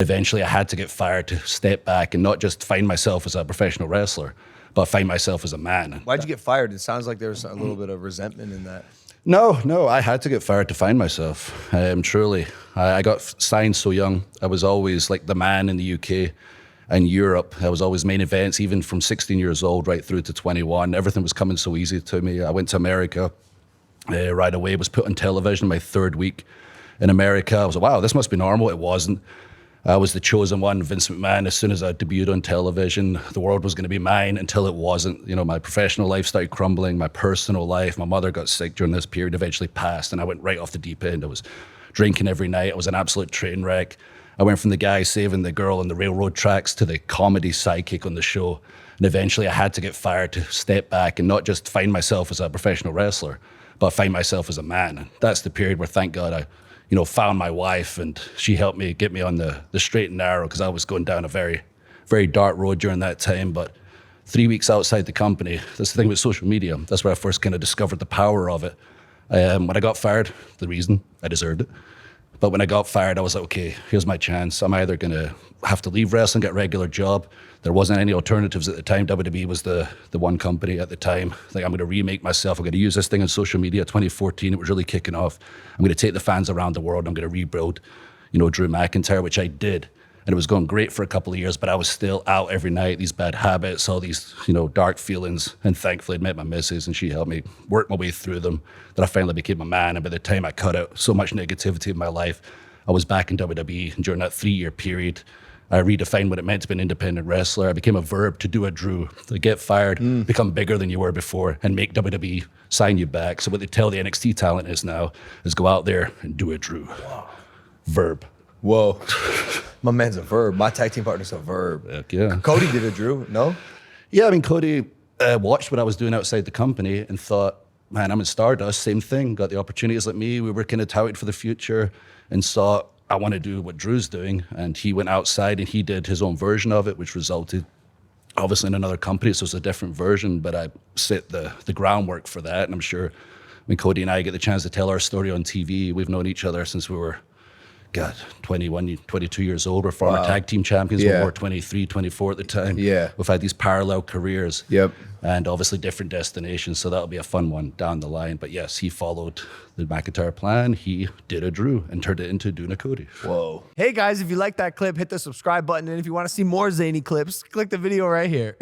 Eventually, I had to get fired to step back and not just find myself as a professional wrestler, but find myself as a man. Why'd you get fired? It sounds like there was a little bit of resentment in that. No, I had to get fired to find myself. Truly, I got signed so young. I was always like the man in the UK and Europe. I was always main events, even from 16 years old right through to 21. Everything was coming so easy to me. I went to America right away, was put on television my third week in America. I was like, wow, this must be normal. It wasn't. I was the chosen one, Vince McMahon. As soon as I debuted on television, the world was going to be mine until it wasn't. You know, my professional life started crumbling, my personal life. My mother got sick during this period, eventually passed, and I went right off the deep end. I was drinking every night. I was an absolute train wreck. I went from the guy saving the girl on the railroad tracks to the comedy sidekick on the show. And eventually I had to get fired to step back and not just find myself as a professional wrestler, but find myself as a man. And that's the period where, thank God, I found my wife, and she helped me get me on the straight and narrow, because I was going down a very, very dark road during that time. But 3 weeks outside the company, that's the thing with social media. That's where I first kind of discovered the power of it. When I got fired, the reason, I deserved it. But when I got fired, I was like, okay, here's my chance. I'm either going to have to leave wrestling, get a regular job. There wasn't any alternatives at the time. WWE was the one company at the time. Like, I'm going to remake myself. I'm going to use this thing on social media. 2014, it was really kicking off. I'm going to take the fans around the world. I'm going to rebuild, Drew McIntyre, which I did. And it was going great for a couple of years, but I was still out every night, these bad habits, all these, dark feelings. And thankfully, I'd met my missus, and she helped me work my way through them, that I finally became a man. And by the time I cut out so much negativity in my life, I was back in WWE. And during that 3-year period, I redefined what it meant to be an independent wrestler. I became a verb, to do a Drew, to get fired, become bigger than you were before, and make WWE sign you back. So what they tell the NXT talent is now is go out there and do a Drew. Wow. Verb. Whoa. My man's a verb. My tag team partner's a verb. Heck yeah. Cody did a Drew, no? Yeah, I mean, Cody watched what I was doing outside the company and thought, man, I'm in Stardust, same thing. Got the opportunities like me. We were kind of touted for the future and saw, I want to do what Drew's doing. And he went outside and he did his own version of it, which resulted obviously in another company. So it's a different version, but I set the groundwork for that. And I'm sure when Cody and I get the chance to tell our story on TV, we've known each other since we were 21, 22 years old. We're former tag team champions. We were 23, 24 at the time. Yeah. We've had these parallel careers. Yep. And obviously different destinations. So that'll be a fun one down the line. But yes, he followed the McIntyre plan. He did a Drew and turned it into doing a Cody. Whoa. Hey guys, if you like that clip, hit the subscribe button. And if you want to see more zany clips, click the video right here.